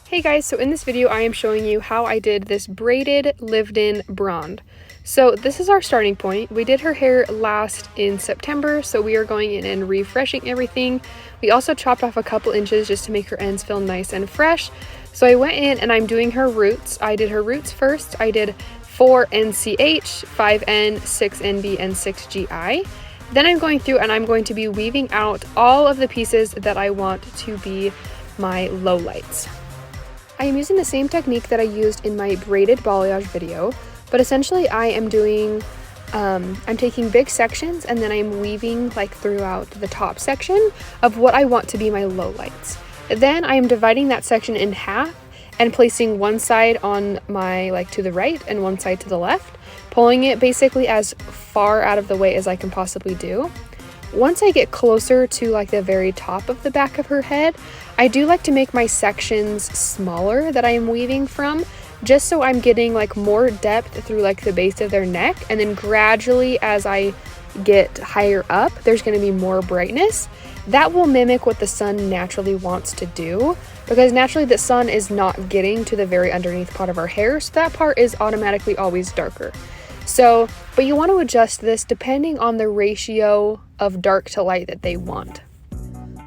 Hey guys, so in this video I am showing you how I did this braided lived-in Bronde. So this is our starting point. We did her hair last in September, so we are going in and refreshing everything. We also chopped off a couple inches just to make her ends feel nice and fresh. So I went in and I'm doing her roots. I did her roots first. I did 4 NCH, 5N, 6NB, and 6GI. Then I'm going through and I'm going to be weaving out all of the pieces that I want to be my lowlights. I am using the same technique that I used in my braided balayage video, but essentially I am doing, I'm taking big sections and then I'm weaving like throughout the top section of what I want to be my lowlights. Then I am dividing that section in half and placing one side on my, like to the right and one side to the left, pulling it basically as far out of the way as I can possibly do. Once I get closer to like the very top of the back of her head, I do like to make my sections smaller that I am weaving from, just so I'm getting like more depth through like the base of their neck, and then gradually as I get higher up, there's going to be more brightness. That will mimic what the sun naturally wants to do, because naturally the sun is not getting to the very underneath part of our hair, so that part is automatically always darker. So, but you want to adjust this depending on the ratio of dark to light that they want.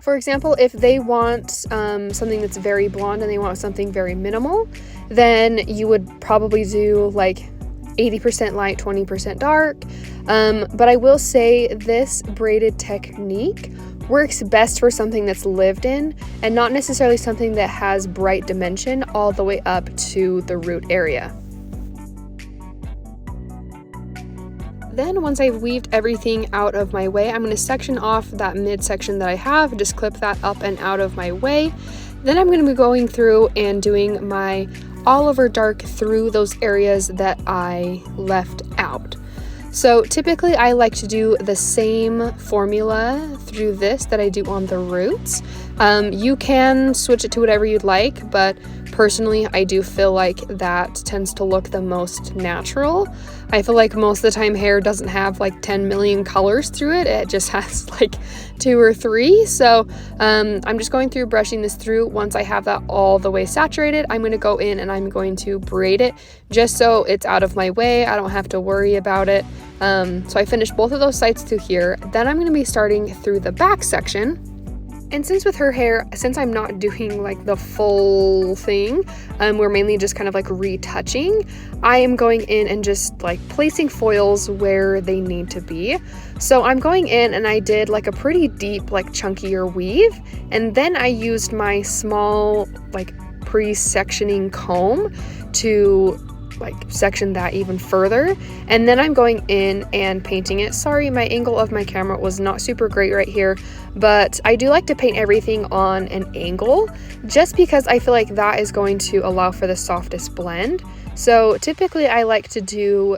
For example, if they want something that's very blonde and they want something very minimal, then you would probably do like 80% light, 20% dark. But I will say this braided technique works best for something that's lived in and not necessarily something that has bright dimension all the way up to the root area. Then once I've weaved everything out of my way, I'm going to section off that midsection that I have, just clip that up and out of my way. Then I'm going to be going through and doing my all over dark through those areas that I left out. So typically I like to do the same formula through this that I do on the roots. You can switch it to whatever you'd like, but personally I do feel like that tends to look the most natural. I feel like most of the time hair doesn't have like 10 million colors through it. It just has like 2 or 3. So I'm just going through brushing this through. Once I have that all the way saturated, I'm going to go in and I'm going to braid it just so it's out of my way. I don't have to worry about it. So I finished both of those sides through here. Then I'm going to be starting through the back section. And since with her hair, since I'm not doing like the full thing, we're mainly just kind of like retouching, I am going in and just like placing foils where they need to be. So I'm going in and I did like a pretty deep, like chunkier weave. And then I used my small, like pre-sectioning comb to like section that even further, and then I'm going in and painting it. Sorry, my angle of my camera was not super great right here, but I do like to paint everything on an angle just because I feel like that is going to allow for the softest blend. So typically I like to do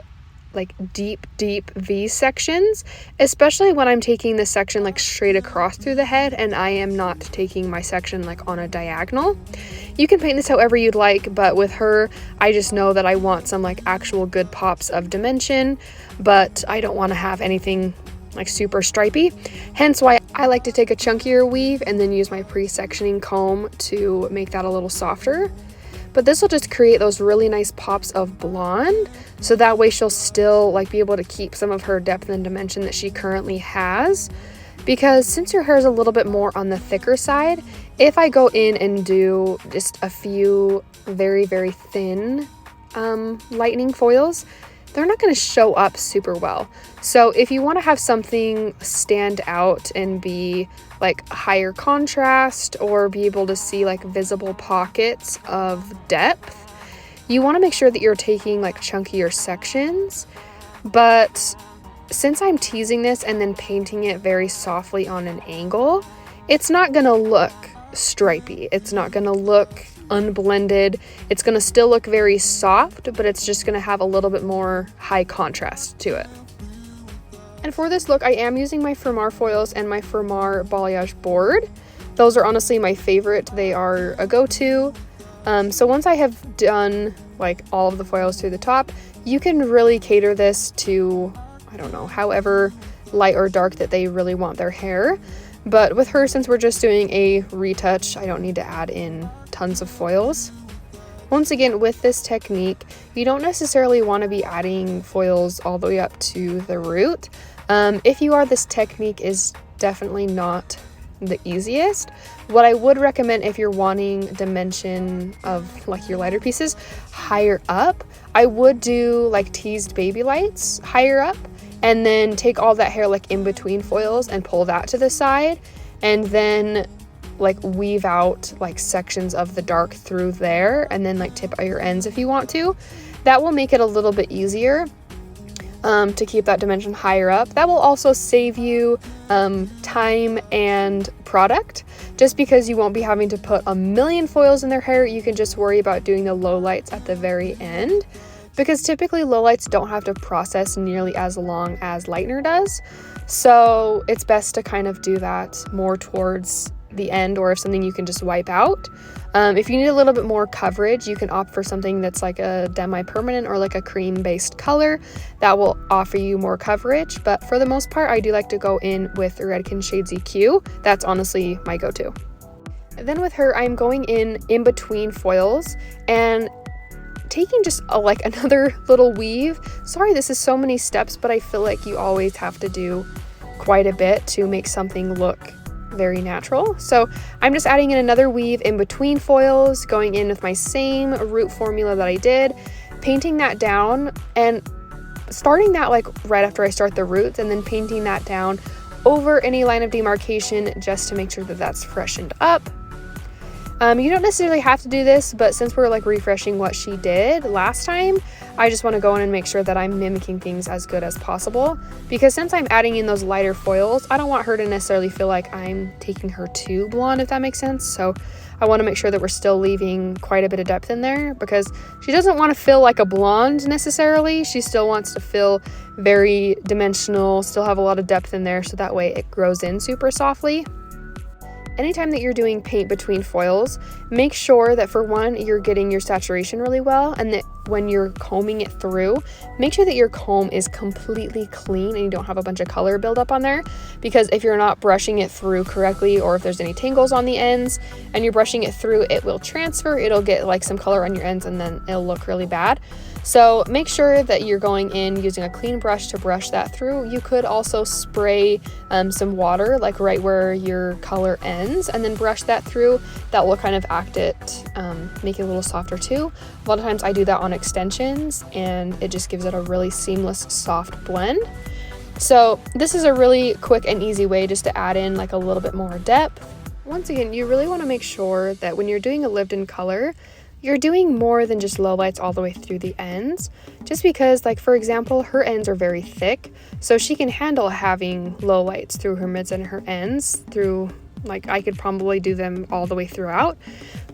like deep V sections, especially when I'm taking the section like straight across through the head and I am not taking my section like on a diagonal. You can paint this however you'd like, but with her I just know that I want some like actual good pops of dimension, but I don't want to have anything like super stripy, hence why I like to take a chunkier weave and then use my pre-sectioning comb to make that a little softer. But this will just create those really nice pops of blonde, so that way she'll still like be able to keep some of her depth and dimension that she currently has. Because since her hair is a little bit more on the thicker side, if I go in and do just a few very thin lightning foils, they're not going to show up super well. So if you want to have something stand out and be like higher contrast or be able to see like visible pockets of depth, you want to make sure that you're taking like chunkier sections. But since I'm teasing this and then painting it very softly on an angle, it's not going to look stripy. It's not going to look unblended. It's going to still look very soft, but it's just going to have a little bit more high contrast to it. And for this look, I am using my Framar foils and my Framar balayage board. Those are honestly my favorite. They are a go-to. So once I have done like all of the foils through the top, you can really cater this to, I don't know, however light or dark that they really want their hair. But with her, since we're just doing a retouch, I don't need to add in tons of foils. Once again, with this technique, you don't necessarily want to be adding foils all the way up to the root. If you are, this technique is definitely not the easiest. What I would recommend if you're wanting dimension of like your lighter pieces higher up, I would do like teased baby lights higher up, and then take all that hair like in between foils and pull that to the side, and then like weave out like sections of the dark through there, and then like tip at your ends if you want to. That will make it a little bit easier to keep that dimension higher up. That will also save you time and product, just because you won't be having to put a million foils in their hair. You can just worry about doing the low lights at the very end, because typically low lights don't have to process nearly as long as lightener does. So it's best to kind of do that more towards the end, or if something you can just wipe out. If you need a little bit more coverage, you can opt for something that's like a demi-permanent or like a cream based color that will offer you more coverage. But for the most part, I do like to go in with Redken SEQ. That's honestly my go-to. Then with her, I'm going in between foils and taking just like another little weave. Sorry, this is so many steps, but I feel like you always have to do quite a bit to make something look very natural. So I'm just adding in another weave in between foils, going in with my same root formula that I did, painting that down, and starting that like right after I start the roots, and then painting that down over any line of demarcation just to make sure that that's freshened up. You don't necessarily have to do this, but since we're like refreshing what she did last time, I just want to go in and make sure that I'm mimicking things as good as possible, because since I'm adding in those lighter foils, I don't want her to necessarily feel like I'm taking her too blonde, if that makes sense. So I want to make sure that we're still leaving quite a bit of depth in there, because she doesn't want to feel like a blonde necessarily. She still wants to feel very dimensional, still have a lot of depth in there, so that way it grows in super softly. Anytime that you're doing paint between foils, make sure that for one, you're getting your saturation really well, and that when you're combing it through, make sure that your comb is completely clean and you don't have a bunch of color buildup on there, because if you're not brushing it through correctly, or if there's any tangles on the ends and you're brushing it through, it will transfer, it'll get like some color on your ends, and then it'll look really bad. So make sure that you're going in using a clean brush to brush that through. You could also spray some water like right where your color ends, and then brush that through. That will kind of act it, make it a little softer too. A lot of times I do that on extensions, and it just gives it a really seamless, soft blend. So this is a really quick and easy way just to add in like a little bit more depth. Once again, you really want to make sure that when you're doing a lived-in color, you're doing more than just lowlights all the way through the ends, just because, like, for example, her ends are very thick, so she can handle having lowlights through her mids and her ends through, like, I could probably do them all the way throughout.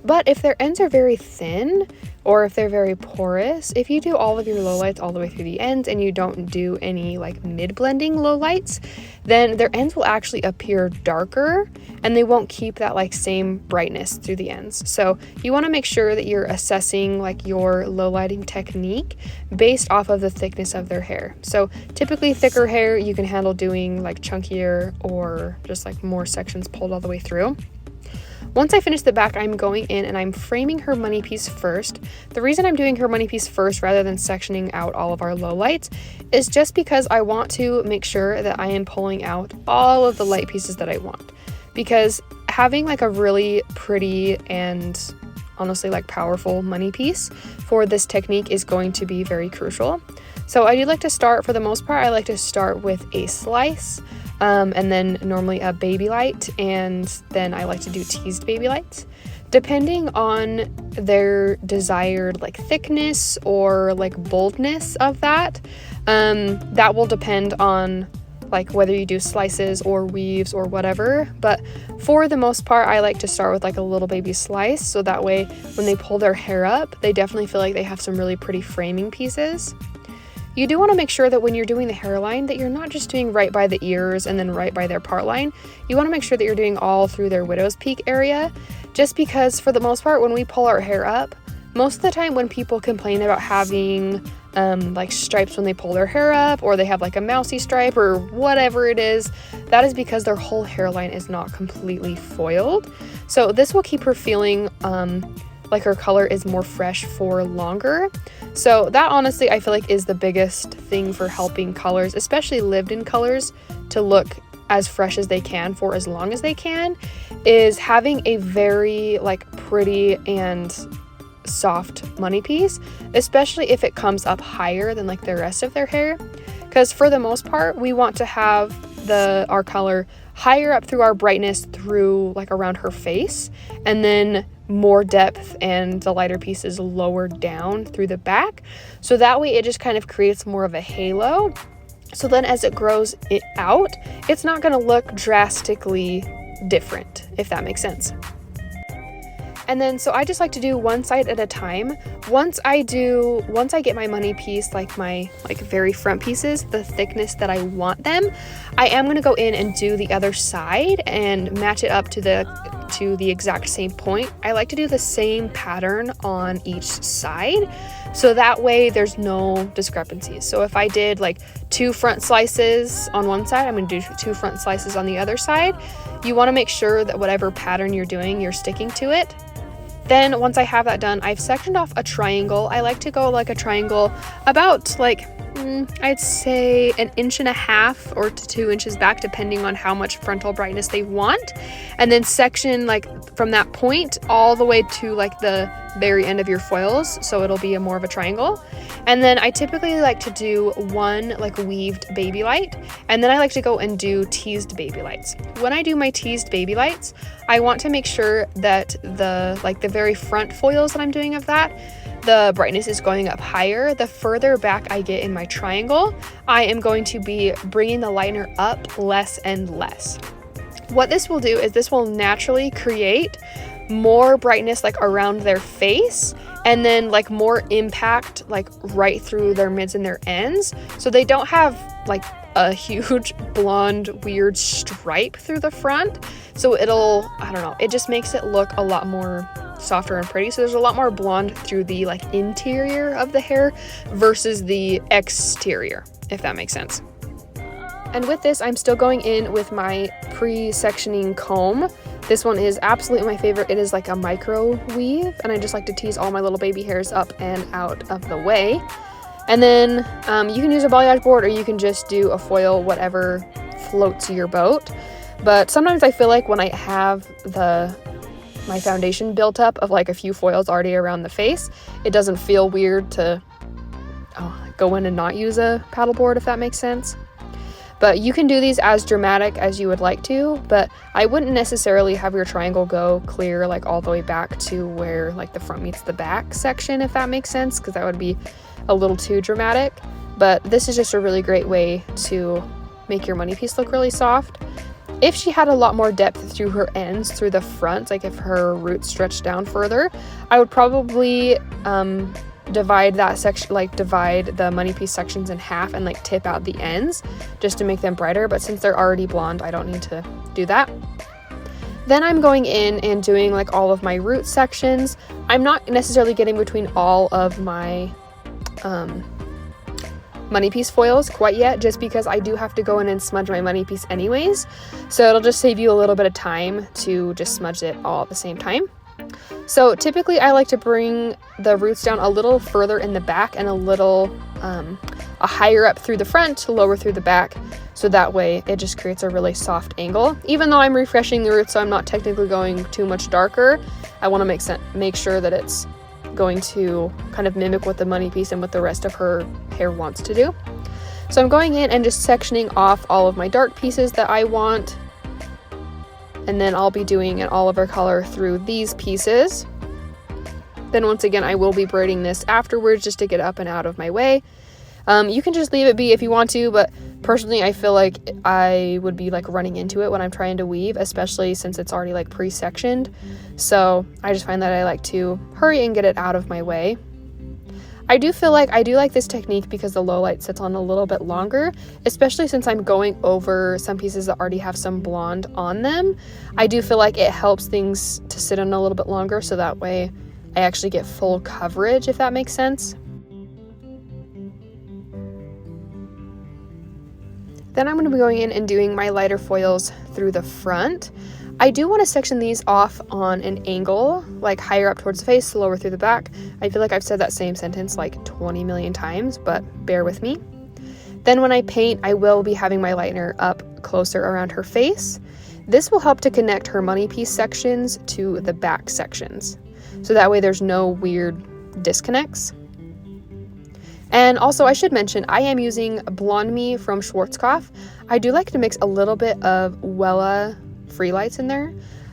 But if their ends are very thin, or if they're very porous, if you do all of your lowlights all the way through the ends and you don't do any like mid-blending lowlights, then their ends will actually appear darker, and they won't keep that like same brightness through the ends. So you want to make sure that you're assessing like your lowlighting technique based off of the thickness of their hair. So typically thicker hair, you can handle doing like chunkier or just like more sections pulled all the way through. Once I finish the back, I'm going in and I'm framing her money piece first. The reason I'm doing her money piece first rather than sectioning out all of our lowlights is just because I want to make sure that I am pulling out all of the light pieces that I want. Because having like a really pretty and honestly like powerful money piece for this technique is going to be very crucial. So I do like to start, for the most part, I like to start with a slice. And then normally a baby light, and then I like to do teased baby lights. Depending on their desired like thickness or like boldness of that, that will depend on like whether you do slices or weaves or whatever. But for the most part, I like to start with like a little baby slice, so that way when they pull their hair up, they definitely feel like they have some really pretty framing pieces. You do want to make sure that when you're doing the hairline that you're not just doing right by the ears and then right by their part line. You want to make sure that you're doing all through their widow's peak area, just because for the most part when we pull our hair up, Most of the time when people complain about having like stripes when they pull their hair up, or they have like a mousy stripe or whatever it is, that is because their whole hairline is not completely foiled. So this will keep her feeling like her color is more fresh for longer. So that honestly I feel like is the biggest thing for helping colors, especially lived-in colors, to look as fresh as they can for as long as they can, is having a very like pretty and soft money piece, especially if it comes up higher than like the rest of their hair, because for the most part we want to have our color higher up through our brightness through like around her face, and then more depth and the lighter pieces lower down through the back, so that way it just kind of creates more of a halo. So then as it grows it out, it's not going to look drastically different, if that makes sense. And then so I just like to do one side at a time. Once I get my money piece, like my very front pieces, the thickness that I want them, I am going to go in and do the other side and match it up to the exact same point. I like to do the same pattern on each side, so that way there's no discrepancies. So if I did like 2 front slices on one side, I'm going to do 2 front slices on the other side. You want to make sure that whatever pattern you're doing, you're sticking to it. Then once I have that done, I've sectioned off a triangle. I like to go like a triangle about like, I'd say 1.5 inches or to 2 inches back, depending on how much frontal brightness they want. And then section like from that point all the way to like the very end of your foils, so it'll be more of a triangle. And then I typically like to do one like weaved baby light, and then I like to go and do teased baby lights. When I do my teased baby lights, I want to make sure that the very front foils that I'm doing of that, the brightness is going up higher. The further back I get in my triangle, I am going to be bringing the lightener up less and less. What this will do is this will naturally create more brightness like around their face, and then like more impact like right through their mids and their ends, so they don't have like a huge blonde weird stripe through the front. So it just makes it look a lot more softer and pretty. So there's a lot more blonde through the like interior of the hair versus the exterior, if that makes sense. And with this, I'm still going in with my pre-sectioning comb. This one is absolutely my favorite. It is like a micro weave, and I just like to tease all my little baby hairs up and out of the way. And then you can use a balayage board, or you can just do a foil, whatever floats your boat. But sometimes I feel like when I have my foundation built up of like a few foils already around the face, it doesn't feel weird to go in and not use a paddle board, if that makes sense. But you can do these as dramatic as you would like to, but I wouldn't necessarily have your triangle go clear like all the way back to where like the front meets the back section, if that makes sense, because that would be a little too dramatic. But this is just a really great way to make your money piece look really soft. If she had a lot more depth through her ends, through the front, like if her roots stretched down further, I would probably divide the money piece sections in half and like tip out the ends just to make them brighter. But since they're already blonde, I don't need to do that. Then I'm going in and doing like all of my root sections. I'm not necessarily getting between all of my money piece foils quite yet, just because I do have to go in and smudge my money piece anyways, so it'll just save you a little bit of time to just smudge it all at the same time. So typically I like to bring the roots down a little further in the back and a little a higher up through the front, lower through the back, so that way it just creates a really soft angle. Even though I'm refreshing the roots, so I'm not technically going too much darker, I want to make sure that it's going to kind of mimic what the money piece and what the rest of her hair wants to do. So I'm going in and just sectioning off all of my dark pieces that I want, and then I'll be doing an Oliver color through these pieces. Then once again, I will be braiding this afterwards just to get up and out of my way. You can just leave it be if you want to, but personally I feel like I would be like running into it when I'm trying to weave, especially since it's already like pre-sectioned. So I just find that I like to hurry and get it out of my way. I do feel like I do like this technique because the low light sits on a little bit longer, especially since I'm going over some pieces that already have some blonde on them. I do feel like it helps things to sit on a little bit longer, so that way I actually get full coverage, if that makes sense. Then I'm going to be going in and doing my lighter foils through the front. I do want to section these off on an angle, like higher up towards the face, lower through the back. I feel like I've said that same sentence like 20 million times, but bear with me. Then when I paint, I will be having my lightener up closer around her face. This will help to connect her money piece sections to the back sections. So that way there's no weird disconnects. And also I should mention, I am using Blonde Me from Schwarzkopf. I do like to mix a little bit of Wella free lights in there.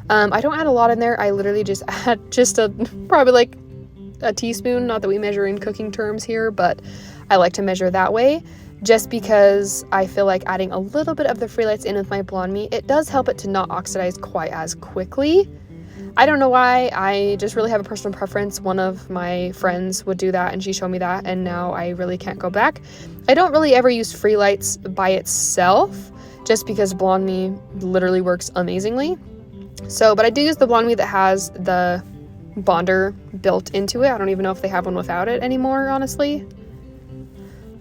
I don't add a lot in there. I literally just add probably like a teaspoon, not that we measure in cooking terms here, but I like to measure that way just because I feel like adding a little bit of the free lights in with my Blonde Me, it does help it to not oxidize quite as quickly. I don't know why, I just really have a personal preference. One of my friends would do that and she showed me that, and now I really can't go back. I don't really ever use free lights by itself, just because Blonde Me literally works amazingly. So, but I do use the Blonde Me that has the bonder built into it. I don't even know if they have one without it anymore, honestly.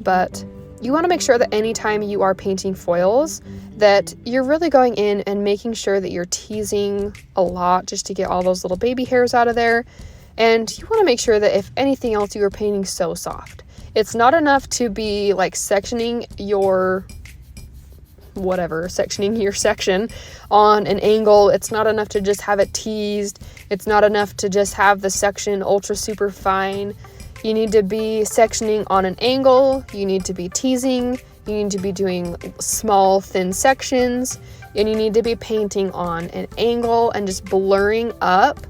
But you want to make sure that anytime you are painting foils, that you're really going in and making sure that you're teasing a lot just to get all those little baby hairs out of there. And you want to make sure that if anything else, you are painting so soft. It's not enough to be like sectioning your section on an angle. It's not enough to just have it teased. It's not enough to just have the section ultra super fine. You need to be sectioning on an angle. You need to be teasing. You need to be doing small, thin sections. And you need to be painting on an angle and just blurring up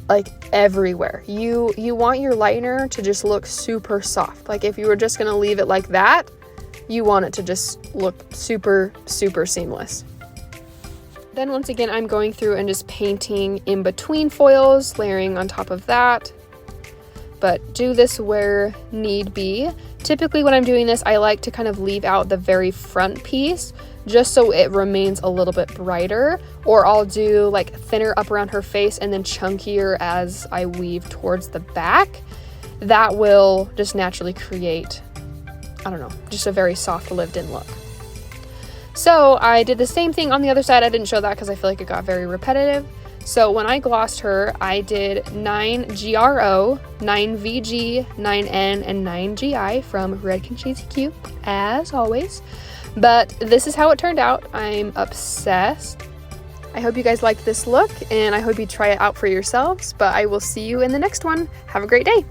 like everywhere. You want your lightener to just look super soft. Like if you were just going to leave it like that, you want it to just look super, super seamless. Then once again, I'm going through and just painting in between foils, layering on top of that. But do this where need be. Typically when I'm doing this, I like to kind of leave out the very front piece just so it remains a little bit brighter, or I'll do like thinner up around her face and then chunkier as I weave towards the back. That will just naturally create, I don't know, just a very soft lived-in look. So I did the same thing on the other side. I didn't show that because I feel like it got very repetitive. So when I glossed her, I did 9 GRO, 9 VG, 9N, and 9 GI from Redken SEQ, as always. But this is how it turned out. I'm obsessed. I hope you guys liked this look, and I hope you try it out for yourselves. But I will see you in the next one. Have a great day.